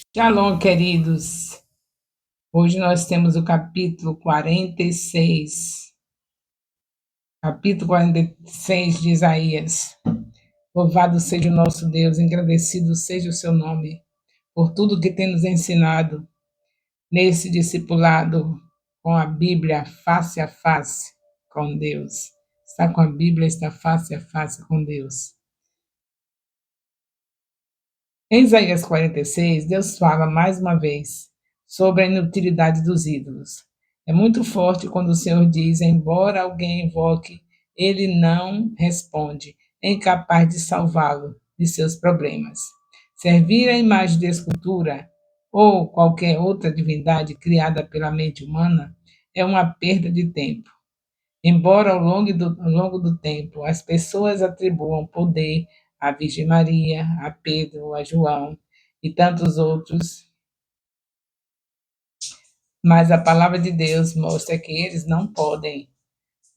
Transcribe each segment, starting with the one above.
Shalom, queridos. Hoje nós temos o capítulo 46. Capítulo 46 de Isaías. Louvado seja o nosso Deus, engrandecido seja o seu nome, por tudo que tem nos ensinado nesse discipulado com a Bíblia face a face com Deus. Está com a Bíblia, está face a face com Deus. Em Isaías 46, Deus fala mais uma vez sobre a inutilidade dos ídolos. É muito forte quando o Senhor diz: embora alguém invoque, ele não responde, é incapaz de salvá-lo de seus problemas. Servir a imagem de escultura ou qualquer outra divindade criada pela mente humana é uma perda de tempo. Embora ao longo do tempo as pessoas atribuam poder à Virgem Maria, a Pedro, a João e tantos outros, mas a palavra de Deus mostra que eles não podem,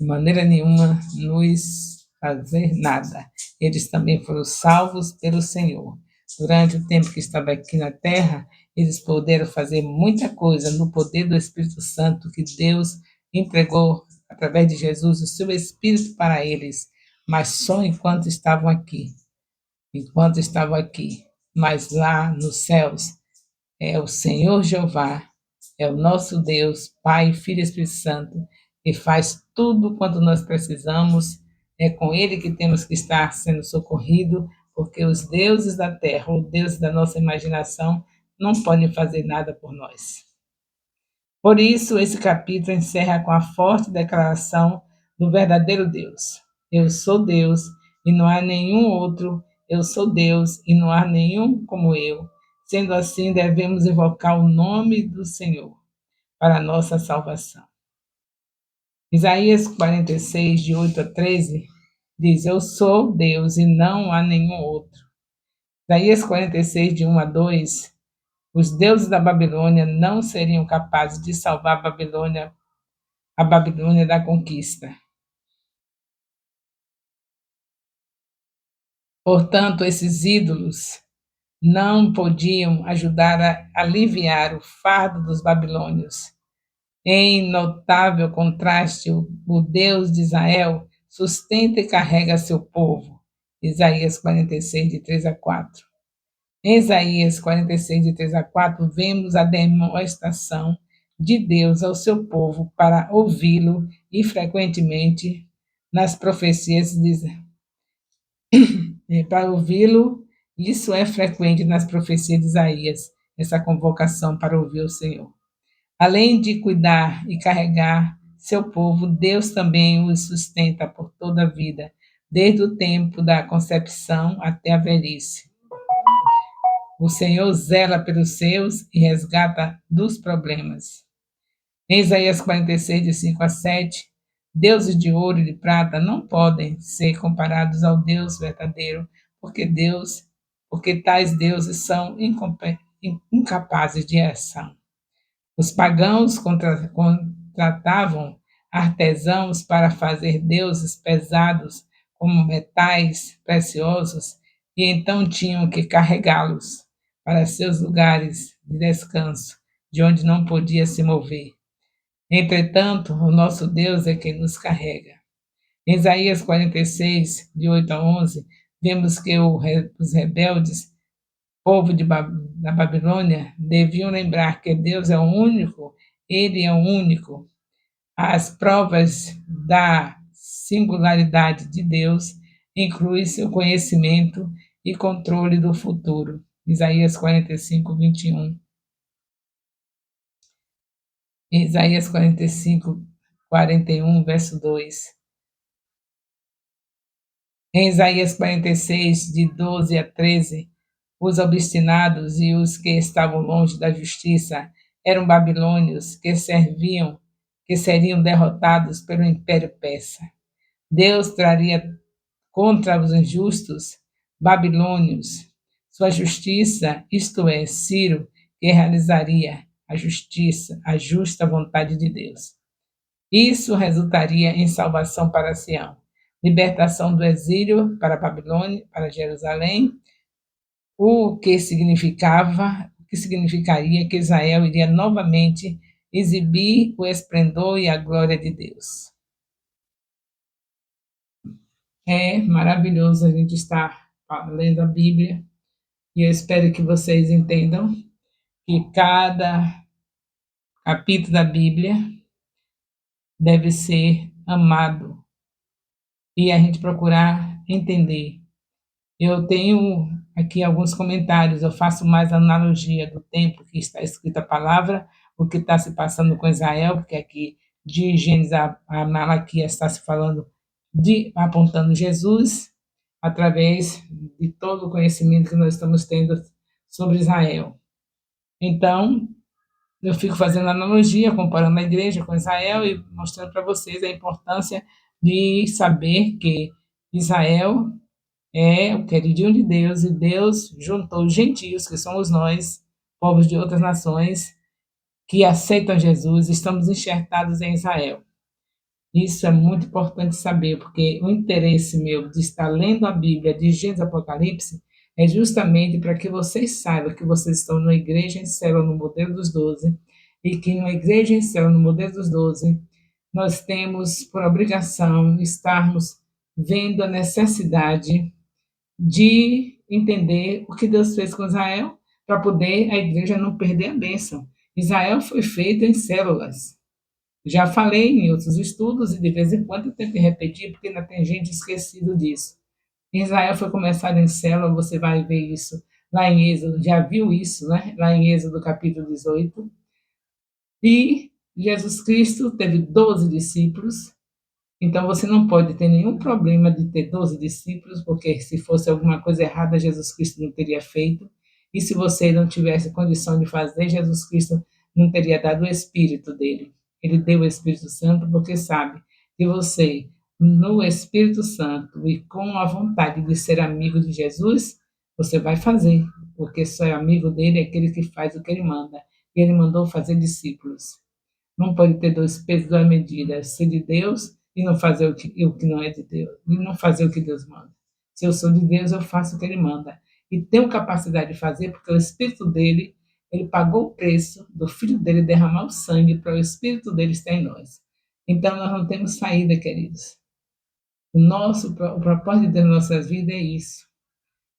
de maneira nenhuma, nos fazer nada. Eles também foram salvos pelo Senhor. Durante o tempo que estava aqui na terra, eles puderam fazer muita coisa no poder do Espírito Santo que Deus entregou através de Jesus o seu Espírito para eles, mas só enquanto estavam aqui. Enquanto estavam aqui. Mas lá nos céus é o Senhor Jeová, é o nosso Deus, Pai, Filho e Espírito Santo, que faz tudo quanto nós precisamos. É com Ele que temos que estar sendo socorrido, porque os deuses da terra, os deuses da nossa imaginação, não podem fazer nada por nós. Por isso, esse capítulo encerra com a forte declaração do verdadeiro Deus. Eu sou Deus e não há nenhum outro. Eu sou Deus e não há nenhum como eu. Sendo assim, devemos invocar o nome do Senhor para a nossa salvação. Isaías 46, de 8 a 13, diz: Eu sou Deus e não há nenhum outro. Isaías 46, de 1 a 2, os deuses da Babilônia não seriam capazes de salvar a Babilônia da conquista. Portanto, esses ídolos não podiam ajudar a aliviar o fardo dos babilônios. Em notável contraste, o Deus de Israel sustenta e carrega seu povo. Isaías 46, de 3 a 4. Em Isaías 46, de 3 a 4, vemos a demonstração de Deus ao seu povo para ouvi-lo e, frequentemente, nas profecias para ouvi-lo, isso é frequente nas profecias de Isaías, essa convocação para ouvir o Senhor. Além de cuidar e carregar seu povo, Deus também os sustenta por toda a vida, desde o tempo da concepção até a velhice. O Senhor zela pelos seus e resgata dos problemas. Em Isaías 46, de 5 a 7, deuses de ouro e de prata não podem ser comparados ao Deus verdadeiro, porque tais deuses são incapazes de ação. Os pagãos contratavam artesãos para fazer deuses pesados, como metais preciosos, e então tinham que carregá-los para seus lugares de descanso, de onde não podia se mover. Entretanto, o nosso Deus é quem nos carrega. Em Isaías 46, de 8 a 11, vemos que os rebeldes, povo da Babilônia, deviam lembrar que Deus é o único, Ele é o único. As provas da singularidade de Deus incluem seu conhecimento e controle do futuro. Isaías 45, 21. Isaías 45, 41, verso 2. Em Isaías 46, de 12 a 13, os obstinados e os que estavam longe da justiça eram babilônios que seriam derrotados pelo Império Persa. Deus traria contra os injustos babilônios sua justiça, isto é, Ciro, que realizaria a justiça, a justa vontade de Deus. Isso resultaria em salvação para Sião, libertação do exílio para a Babilônia, para Jerusalém, o que o que significaria que Israel iria novamente exibir o esplendor e a glória de Deus. É maravilhoso a gente estar lendo a Bíblia e eu espero que vocês entendam que cada capítulo da Bíblia deve ser amado e a gente procurar entender. Eu tenho aqui alguns comentários, eu faço mais analogia do tempo que está escrita a palavra, o que está se passando com Israel, porque aqui de Gênesis a Malaquias está se falando apontando Jesus, através de todo o conhecimento que nós estamos tendo sobre Israel. Então, eu fico fazendo analogia, comparando a igreja com Israel e mostrando para vocês a importância de saber que Israel é o queridinho de Deus e Deus juntou os gentios, que somos nós, povos de outras nações, que aceitam Jesus, estamos enxertados em Israel. Isso é muito importante saber, porque o interesse meu de estar lendo a Bíblia de Gênesis Apocalipse é justamente para que vocês saibam que vocês estão numa igreja em célula no modelo dos 12 e que numa igreja em célula no modelo dos 12 nós temos por obrigação estarmos vendo a necessidade de entender o que Deus fez com Israel para poder a igreja não perder a bênção. Israel foi feito em células. Já falei em outros estudos e de vez em quando eu tenho que repetir porque ainda tem gente esquecido disso. Israel foi começado em célula, você vai ver isso lá em Êxodo, já viu isso, né? Lá em Êxodo capítulo 18. E Jesus Cristo teve 12 discípulos, então você não pode ter nenhum problema de ter 12 discípulos, porque se fosse alguma coisa errada, Jesus Cristo não teria feito. E se você não tivesse condição de fazer, Jesus Cristo não teria dado o Espírito dele. Ele deu o Espírito Santo porque sabe que você, no Espírito Santo e com a vontade de ser amigo de Jesus, você vai fazer, porque só é amigo dele aquele que faz o que ele manda. E ele mandou fazer discípulos. Não pode ter dois pesos, duas medidas, ser de Deus e não fazer o que não é de Deus, e não fazer o que Deus manda. Se eu sou de Deus, eu faço o que Ele manda. E tenho capacidade de fazer, porque o Espírito dele, ele pagou o preço do Filho dele derramar o sangue para o Espírito dele estar em nós. Então, nós não temos saída, queridos. O propósito de Deus nas nossas vidas é isso.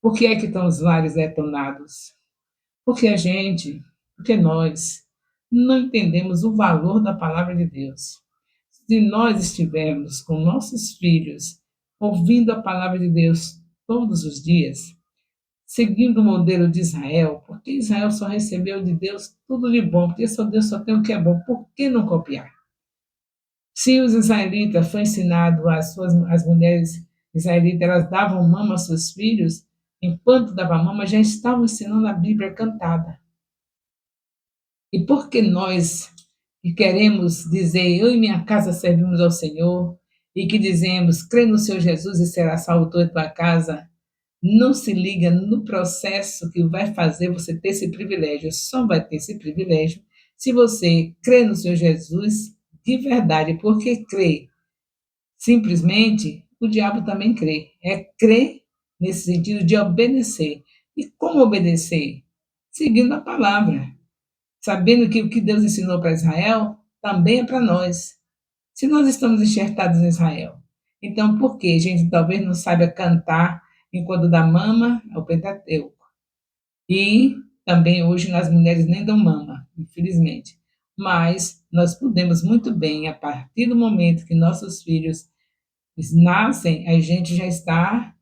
Por que é que estão os lares detonados? Porque porque nós não entendemos o valor da palavra de Deus. Se nós estivermos com nossos filhos ouvindo a palavra de Deus todos os dias, seguindo o modelo de Israel, porque Israel só recebeu de Deus tudo de bom, porque só Deus só tem o que é bom, por que não copiar? Se os israelitas foi ensinado as mulheres israelitas, elas davam mama aos seus filhos, enquanto davam mama, já estavam ensinando a Bíblia cantada. E porque nós que queremos dizer, eu e minha casa servimos ao Senhor, e que dizemos, crê no Senhor Jesus e será salvo toda a tua casa, não se liga no processo que vai fazer você ter esse privilégio. Só vai ter esse privilégio se você crê no Senhor Jesus de verdade, porque crê simplesmente, o diabo também crê. É crer nesse sentido de obedecer. E como obedecer? Seguindo a palavra, sabendo que o que Deus ensinou para Israel também é para nós. Se nós estamos enxertados em Israel, então por que a gente talvez não saiba cantar enquanto dá mama ao Pentateuco? E também hoje as mulheres nem dão mama, infelizmente. Mas nós podemos muito bem, a partir do momento que nossos filhos nascem, a gente já está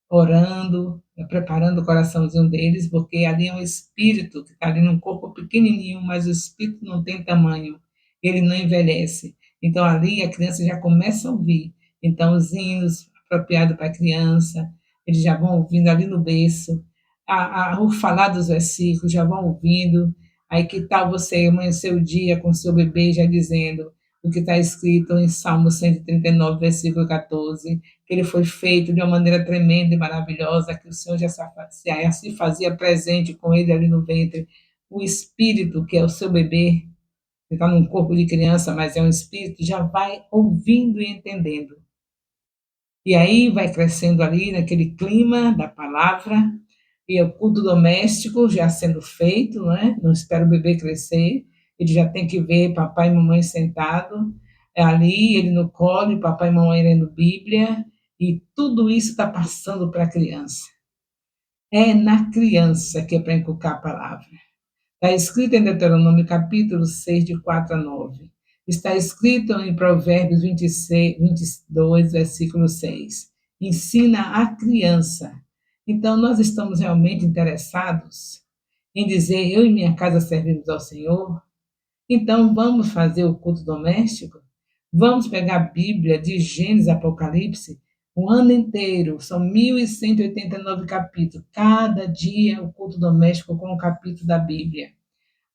orando, preparando o coraçãozinho deles, porque ali é um espírito que está ali num corpo pequenininho, mas o espírito não tem tamanho, ele não envelhece. Então ali a criança já começa a ouvir. Então os hinos apropriados para a criança, eles já vão ouvindo ali no berço, o falar dos versículos já vão ouvindo. Aí que tal você amanhecer o dia com seu bebê já dizendo o que está escrito em Salmo 139, versículo 14, que ele foi feito de uma maneira tremenda e maravilhosa, que o Senhor já se fazia presente com ele ali no ventre. O espírito, que é o seu bebê, que está num corpo de criança, mas é um espírito, já vai ouvindo e entendendo. E aí vai crescendo ali naquele clima da palavra, e o culto doméstico já sendo feito, né? Não espero o bebê crescer, ele já tem que ver papai e mamãe sentado ali, ele no colo, e papai e mamãe lendo Bíblia, e tudo isso está passando para a criança. É na criança que é para inculcar a palavra. Está escrito em Deuteronômio capítulo 6, de 4 a 9. Está escrito em Provérbios 26, 22, versículo 6. Ensina a criança. Então, nós estamos realmente interessados em dizer, eu e minha casa servimos ao Senhor? Então, vamos fazer o culto doméstico? Vamos pegar a Bíblia de Gênesis a Apocalipse o ano inteiro, são 1.189 capítulos, cada dia o culto doméstico com um capítulo da Bíblia.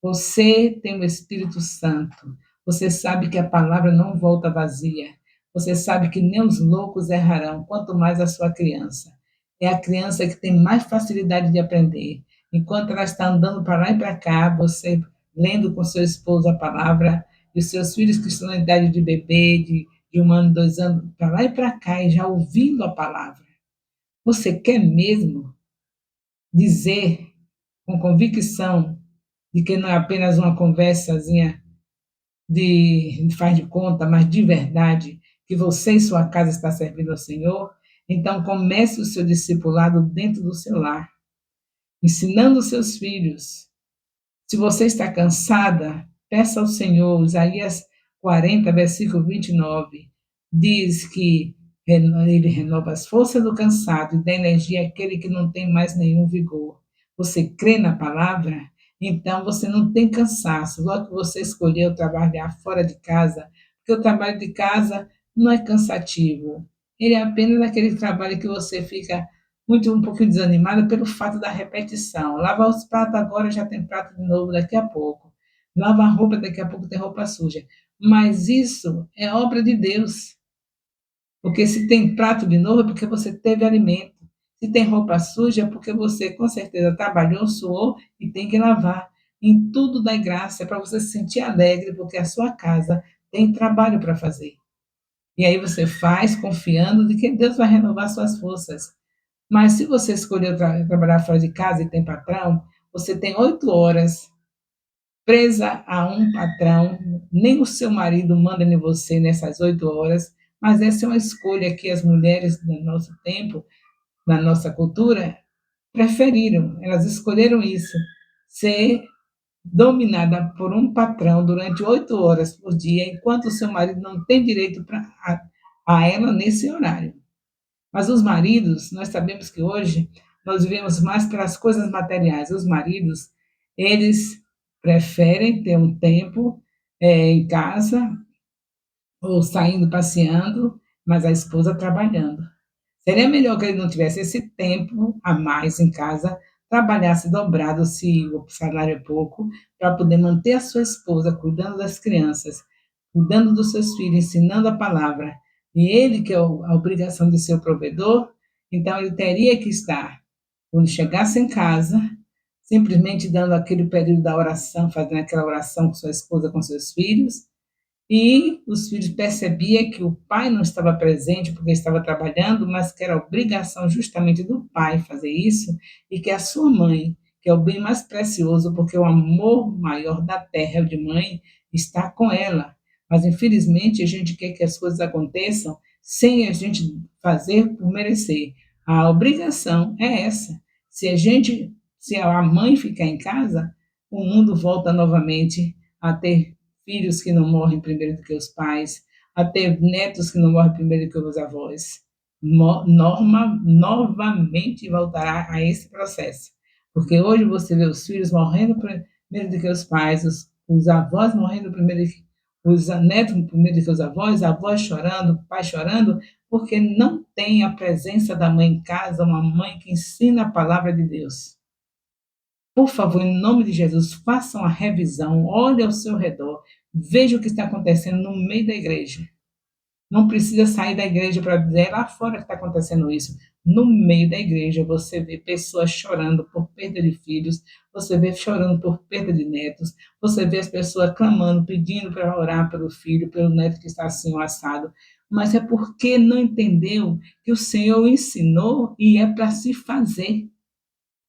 Você tem o Espírito Santo. Você sabe que a palavra não volta vazia. Você sabe que nem os loucos errarão, quanto mais a sua criança. É a criança que tem mais facilidade de aprender. Enquanto ela está andando para lá e para cá, você lendo com seu esposo a palavra, e os seus filhos que estão na idade de bebê, de 1 ano, 2 anos, para lá e para cá, e já ouvindo a palavra. Você quer mesmo dizer com convicção de que não é apenas uma conversazinha de faz de conta, mas de verdade, que você e sua casa está servindo ao Senhor, então comece o seu discipulado dentro do seu lar, ensinando os seus filhos. Se você está cansada, peça ao Senhor. Isaías 40, versículo 29, diz que ele renova as forças do cansado e dá energia àquele que não tem mais nenhum vigor. Você crê na palavra? Então você não tem cansaço. Logo que você escolheu trabalhar fora de casa, porque o trabalho de casa não é cansativo. Ele é apenas aquele trabalho que você fica um pouquinho desanimada pelo fato da repetição. Lavar os pratos agora, já tem prato de novo daqui a pouco. Lava a roupa, daqui a pouco tem roupa suja. Mas isso é obra de Deus. Porque se tem prato de novo é porque você teve alimento. Se tem roupa suja é porque você com certeza trabalhou, suou e tem que lavar. Em tudo dá graça, é para você se sentir alegre, porque a sua casa tem trabalho para fazer. E aí você faz confiando de que Deus vai renovar suas forças. Mas se você escolheu trabalhar fora de casa e tem patrão, você tem 8 horas presa a um patrão, nem o seu marido manda em você nessas 8 horas, mas essa é uma escolha que as mulheres do nosso tempo, na nossa cultura, preferiram, elas escolheram isso, ser dominada por um patrão durante 8 horas por dia, enquanto o seu marido não tem direito a ela nesse horário. Mas os maridos, nós sabemos que hoje nós vivemos mais pelas coisas materiais. Os maridos, eles preferem ter um tempo em casa ou saindo passeando, mas a esposa trabalhando. Seria melhor que ele não tivesse esse tempo a mais em casa, trabalhasse dobrado se o salário é pouco, para poder manter a sua esposa cuidando das crianças, cuidando dos seus filhos, ensinando a palavra. E ele, que é a obrigação de ser o provedor, então ele teria que estar, quando chegasse em casa, simplesmente dando aquele período da oração, fazendo aquela oração com sua esposa, com seus filhos, e os filhos percebiam que o pai não estava presente porque estava trabalhando, mas que era obrigação justamente do pai fazer isso, e que a sua mãe, que é o bem mais precioso, porque o amor maior da terra é o de mãe, está com ela. Mas infelizmente a gente quer que as coisas aconteçam sem a gente fazer por merecer. A obrigação é essa. Se a mãe ficar em casa, o mundo volta novamente a ter filhos que não morrem primeiro do que os pais, a ter netos que não morrem primeiro do que os avós. Novamente voltará a esse processo. Porque hoje você vê os filhos morrendo primeiro do que os pais, os avós morrendo primeiro, os netos primeiro do que os avós chorando, pai chorando, porque não tem a presença da mãe em casa, uma mãe que ensina a palavra de Deus. Por favor, em nome de Jesus, façam a revisão, olhe ao seu redor, veja o que está acontecendo no meio da igreja. Não precisa sair da igreja para dizer lá fora que está acontecendo isso. No meio da igreja, você vê pessoas chorando por perda de filhos, você vê chorando por perda de netos, você vê as pessoas clamando, pedindo para orar pelo filho, pelo neto que está assim, assado. Mas é porque não entendeu que o Senhor ensinou e é para se fazer.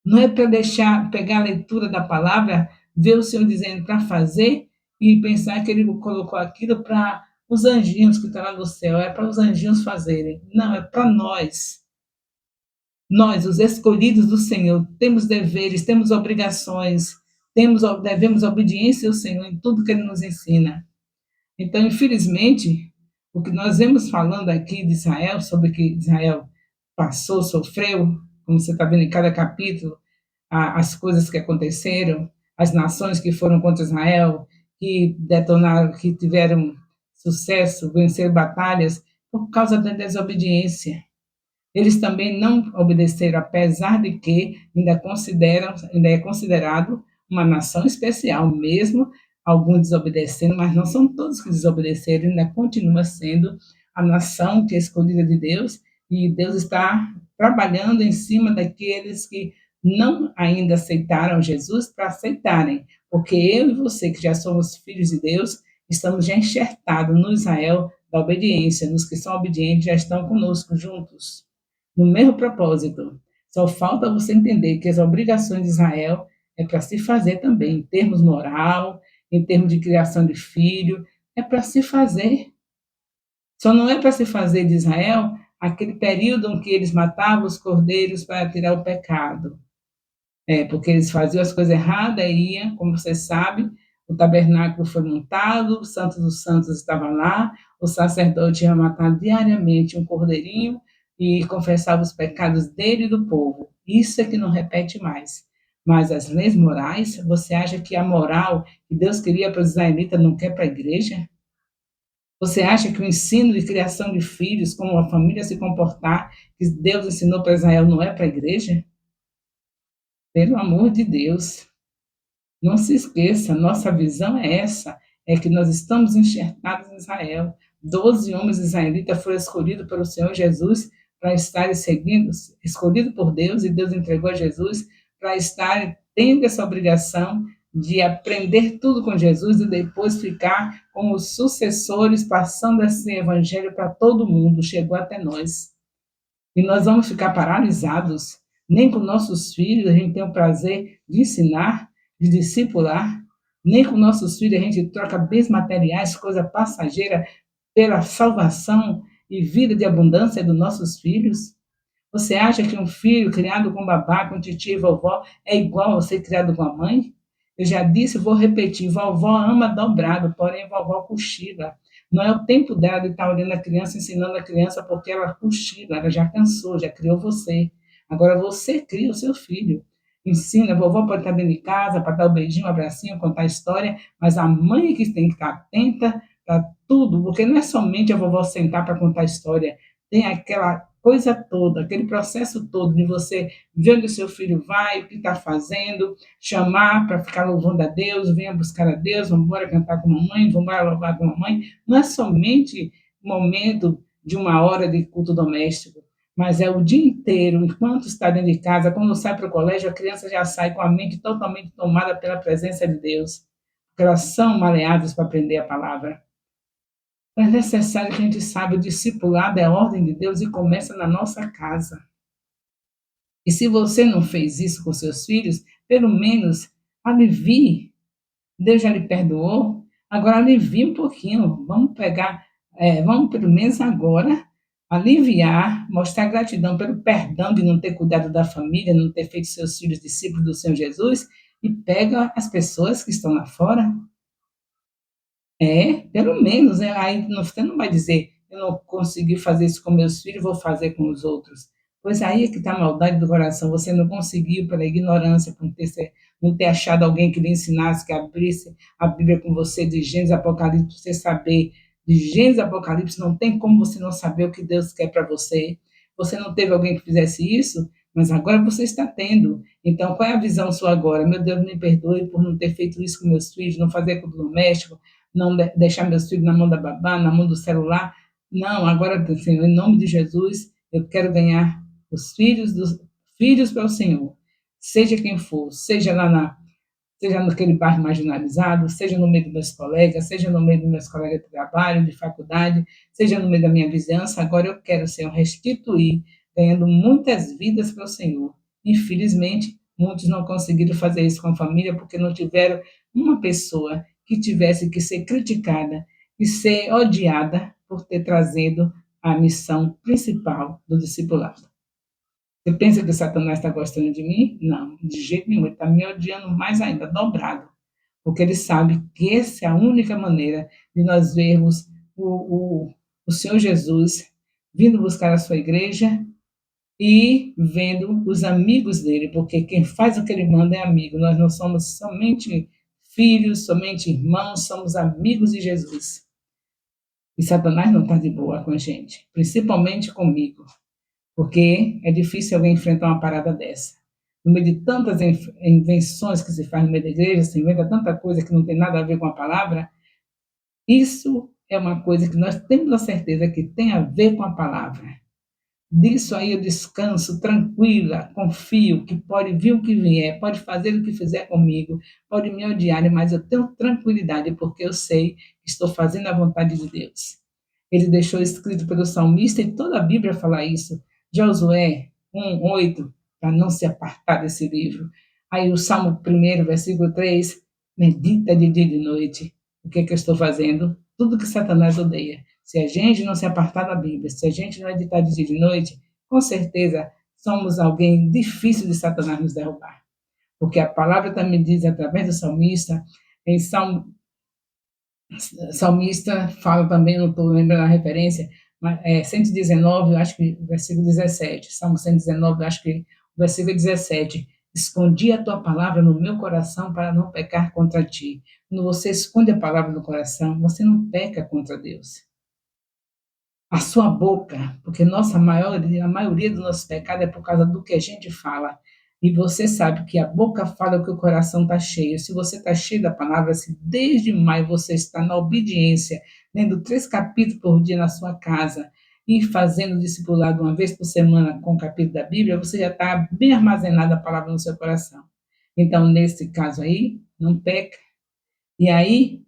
Não é para deixar, pegar a leitura da palavra, ver o Senhor dizendo para fazer e pensar que ele colocou aquilo para os anjinhos que estão lá no céu, é para os anjinhos fazerem. Não, é para nós. Nós, os escolhidos do Senhor, temos deveres, temos obrigações, devemos obediência ao Senhor em tudo que Ele nos ensina. Então, infelizmente, o que nós vemos falando aqui de Israel, sobre o que Israel passou, sofreu, como você está vendo em cada capítulo, as coisas que aconteceram, as nações que foram contra Israel, que detonaram, que tiveram sucesso, venceram batalhas, por causa da desobediência. Eles também não obedeceram, apesar de que ainda é considerado uma nação especial, mesmo alguns desobedecendo, mas não são todos que desobedeceram, ainda continua sendo a nação que é escolhida de Deus, e Deus está trabalhando em cima daqueles que não ainda aceitaram Jesus para aceitarem, porque eu e você, que já somos filhos de Deus, estamos já enxertados no Israel da obediência, nos que são obedientes já estão conosco juntos no mesmo propósito. Só falta você entender que as obrigações de Israel é para se fazer também, em termos moral, em termos de criação de filho, é para se fazer. Só não é para se fazer de Israel aquele período em que eles matavam os cordeiros para tirar o pecado. Porque eles faziam as coisas erradas e iam, como você sabe, o tabernáculo foi montado, o Santo dos Santos estava lá, o sacerdote ia matar diariamente um cordeirinho e confessava os pecados dele e do povo. Isso é que não repete mais. Mas as leis morais, você acha que a moral que Deus queria para os israelitas não quer para a igreja? Você acha que o ensino de criação de filhos, como a família se comportar, que Deus ensinou para Israel, não é para a igreja? Pelo amor de Deus. Não se esqueça, nossa visão é essa, é que nós estamos enxertados em Israel. 12 homens israelitas foram escolhidos pelo Senhor Jesus para estarem seguindo, escolhidos por Deus, e Deus entregou a Jesus para estarem tendo essa obrigação de aprender tudo com Jesus e depois ficar como os sucessores, passando esse evangelho para todo mundo, chegou até nós. E nós vamos ficar paralisados. Nem com nossos filhos a gente tem o prazer de ensinar, de discipular. Nem com nossos filhos a gente troca bens materiais, coisa passageira, pela salvação e vida de abundância dos nossos filhos. Você acha que um filho criado com babá, com titia e vovó é igual a ser criado com a mãe? Eu já disse, vou repetir, vovó ama dobrado, porém vovó cochila. Não é o tempo dela de estar olhando a criança, ensinando a criança, porque ela cochila, ela já cansou, já criou você. Agora você cria o seu filho. Ensina, a vovó pode estar dentro de casa para dar o um beijinho, um abracinho, contar a história, mas a mãe é que tem que estar atenta para tudo, porque não é somente a vovó sentar para contar a história, tem aquela coisa toda, aquele processo todo de você ver onde o seu filho vai, o que está fazendo, chamar para ficar louvando a Deus, venha buscar a Deus, vamos embora cantar com a mamãe, vamos embora louvar com a mamãe. Não é somente momento de uma hora de culto doméstico, mas é o dia inteiro, enquanto está dentro de casa, quando sai para o colégio, a criança já sai com a mente totalmente tomada pela presença de Deus, porque elas são maleáveis para aprender a palavra. É necessário que a gente saiba o discipulado é a ordem de Deus e começa na nossa casa. E se você não fez isso com seus filhos, pelo menos alivie. Deus já lhe perdoou, agora alivie um pouquinho. Vamos pegar, vamos pelo menos agora aliviar, mostrar gratidão pelo perdão de não ter cuidado da família, não ter feito seus filhos discípulos do Senhor Jesus, e pega as pessoas que estão lá fora. Pelo menos, né? Aí você não vai dizer, eu não consegui fazer isso com meus filhos, vou fazer com os outros. Pois aí é que está a maldade do coração. Você não conseguiu pela ignorância, por não ter achado alguém que lhe ensinasse, que abrisse a Bíblia com você de Gênesis Apocalipse, você saber de Gênesis Apocalipse, não tem como você não saber o que Deus quer para você. Você não teve alguém que fizesse isso, mas agora você está tendo. Então, qual é a visão sua agora? Meu Deus, me perdoe por não ter feito isso com meus filhos, não fazer com o doméstico, não deixar meus filhos na mão da babá, na mão do celular. Não, agora, Senhor, em nome de Jesus, eu quero ganhar os filhos para o Senhor. Seja quem for, seja naquele bairro marginalizado, seja no meio dos meus colegas, seja no meio dos meus colegas de trabalho, de faculdade, seja no meio da minha vizinhança, agora eu quero, Senhor, restituir, ganhando muitas vidas para o Senhor. Infelizmente, Muitos não conseguiram fazer isso com a família porque não tiveram uma pessoa que tivesse que ser criticada e ser odiada por ter trazido a missão principal do discipulado. Você pensa que Satanás está gostando de mim? Não, de jeito nenhum. Ele está me odiando mais ainda, dobrado. Porque ele sabe que essa é a única maneira de nós vermos o Senhor Jesus vindo buscar a sua igreja e vendo os amigos dele, porque quem faz o que ele manda é amigo. Nós não somos somente filhos, somente irmãos, somos amigos de Jesus. E Satanás não está de boa com a gente, principalmente comigo, porque é difícil alguém enfrentar uma parada dessa. No meio de tantas invenções que se faz no meio da igreja, se inventa tanta coisa que não tem nada a ver com a palavra, isso é uma coisa que nós temos a certeza que tem a ver com a palavra. Disso aí eu descanso tranquila, confio que pode vir o que vier, pode fazer o que fizer comigo, pode me odiar, mas eu tenho tranquilidade porque eu sei que estou fazendo a vontade de Deus. Ele deixou escrito pelo salmista e toda a Bíblia fala isso. Josué 1:8, para não se apartar desse livro. Aí o Salmo 1, versículo 3, medita de dia e de noite. O que, é que eu estou fazendo? Tudo que Satanás odeia. Se a gente não se apartar da Bíblia, se a gente não meditar de dia e de noite, com certeza somos alguém difícil de Satanás nos derrubar. Porque a palavra também diz, através do salmista, em salmista fala também, não estou lembrando a referência, mas 119, eu acho que versículo 17, Salmo 119, eu acho que versículo 17, escondi a tua palavra no meu coração para não pecar contra ti. Quando você esconde a palavra no coração, você não peca contra Deus. A sua boca, porque a maioria dos nossos pecados é por causa do que a gente fala. E você sabe que a boca fala o que o coração está cheio. Se você está cheio da palavra, se desde maio você está na obediência, lendo 3 capítulos por dia na sua casa e fazendo discipulado uma vez por semana com o capítulo da Bíblia, você já está bem armazenada a palavra no seu coração. Então, nesse caso aí, não peca. E aí,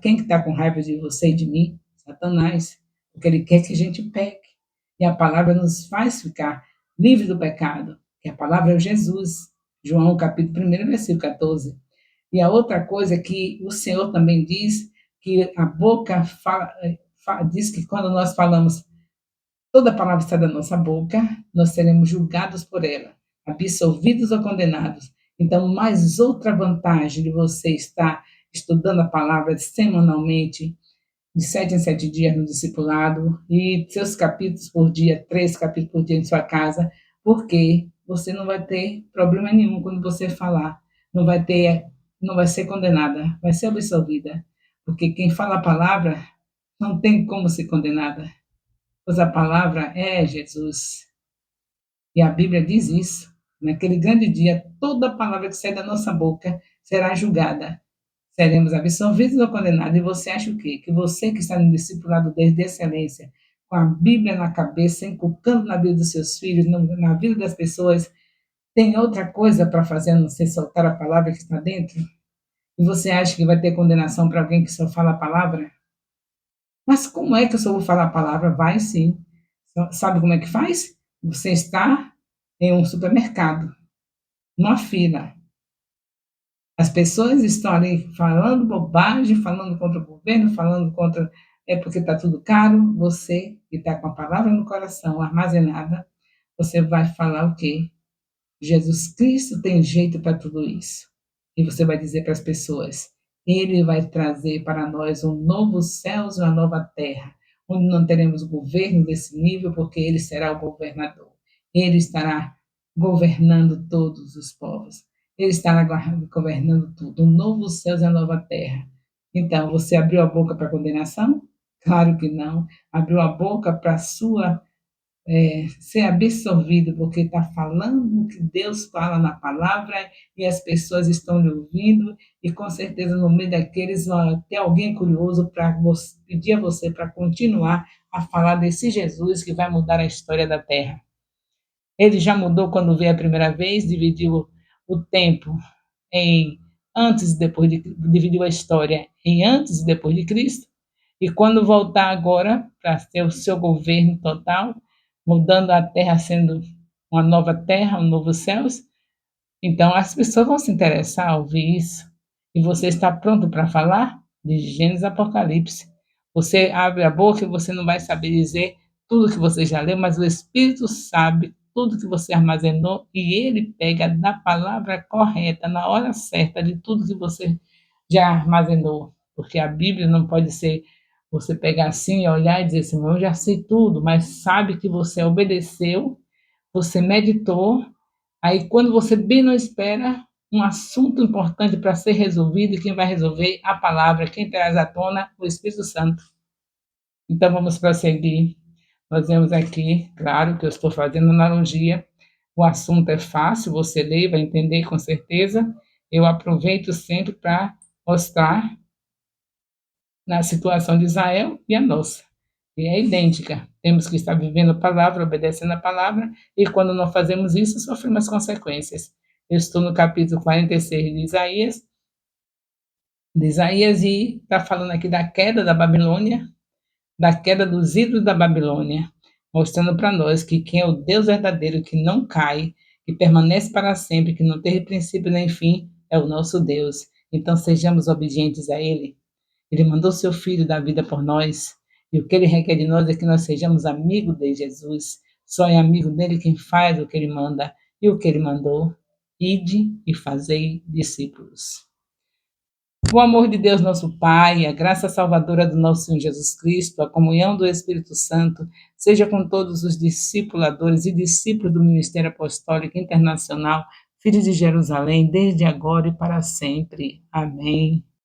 quem que tá com raiva de você e de mim? Satanás. Porque ele quer que a gente peque. E a palavra nos faz ficar livre do pecado. Que a palavra é Jesus. João capítulo 1, versículo 14. E a outra coisa é que o Senhor também diz que a boca diz que quando nós falamos, toda palavra que sai da nossa boca, nós seremos julgados por ela, absolvidos ou condenados. Então, mais outra vantagem de você estar estudando a palavra semanalmente, de 7 em 7 dias no discipulado, e seus capítulos por dia, 3 capítulos por dia em sua casa, porque você não vai ter problema nenhum quando você falar, não vai ser condenada, vai ser absolvida, porque quem fala a palavra não tem como ser condenada, pois a palavra é Jesus. E a Bíblia diz isso. Naquele grande dia, toda palavra que sai da nossa boca será julgada. Seremos absolvidos ou condenados. E você acha o quê? Que você que está no discipulado desde excelência, com a Bíblia na cabeça, inculcando na vida dos seus filhos, na vida das pessoas, tem outra coisa para fazer a não ser soltar a palavra que está dentro? E você acha que vai ter condenação para alguém que só fala a palavra? Mas como é que eu só vou falar a palavra? Vai sim. Sabe como é que faz? Você está em um supermercado, numa fila. As pessoas estão ali falando bobagem, falando contra o governo, falando contra. É porque está tudo caro. Você, que está com a palavra no coração armazenada, você vai falar o quê? Jesus Cristo tem jeito para tudo isso. E você vai dizer para as pessoas: Ele vai trazer para nós um novo céu e uma nova terra, onde não teremos governo desse nível, porque Ele será o governador. Ele estará governando todos os povos. Ele estará governando tudo. Um novo céu e uma nova terra. Então, você abriu a boca para condenação? Claro que não. Abriu a boca para a sua ser absorvido, porque está falando o que Deus fala na palavra e as pessoas estão lhe ouvindo, e com certeza no meio daqueles vai ter alguém curioso para pedir a você para continuar a falar desse Jesus que vai mudar a história da Terra. Ele já mudou quando veio a primeira vez, dividiu o tempo em antes e depois dividiu a história em antes e depois de Cristo, e quando voltar agora para ter o seu governo total, mudando a terra, sendo uma nova terra, um novo céus, Então, as pessoas vão se interessar a ouvir isso. E você está pronto para falar? De Gênesis a Apocalipse. Você abre a boca e você não vai saber dizer tudo que você já leu, mas o Espírito sabe tudo que você armazenou e ele pega da palavra correta, na hora certa, de tudo que você já armazenou. Porque a Bíblia não pode ser você pegar assim, olhar e dizer assim, eu já sei tudo, mas sabe que você obedeceu, você meditou. Aí, quando você bem não espera, um assunto importante para ser resolvido, e quem vai resolver? A palavra, quem traz à tona? O Espírito Santo. Então, vamos prosseguir. Nós vemos aqui, claro, que eu estou fazendo analogia. O assunto é fácil, você lê e vai entender com certeza. Eu aproveito sempre para mostrar na situação de Israel e a nossa. E é idêntica. Temos que estar vivendo a palavra, obedecendo a palavra, e quando não fazemos isso, sofremos as consequências. Eu estou no capítulo 46 de Isaías e está falando aqui da queda da Babilônia, da queda dos ídolos da Babilônia, mostrando para nós que quem é o Deus verdadeiro, que não cai, que permanece para sempre, que não tem princípio nem fim, é o nosso Deus. Então sejamos obedientes a Ele. Ele mandou seu Filho dar vida por nós, e o que Ele requer de nós é que nós sejamos amigos de Jesus. Só é amigo dele quem faz o que Ele manda, e o que Ele mandou, ide e fazei discípulos. O amor de Deus, nosso Pai, a graça salvadora do nosso Senhor Jesus Cristo, a comunhão do Espírito Santo, seja com todos os discipuladores e discípulos do Ministério Apostólico Internacional, Filhos de Jerusalém, desde agora e para sempre. Amém.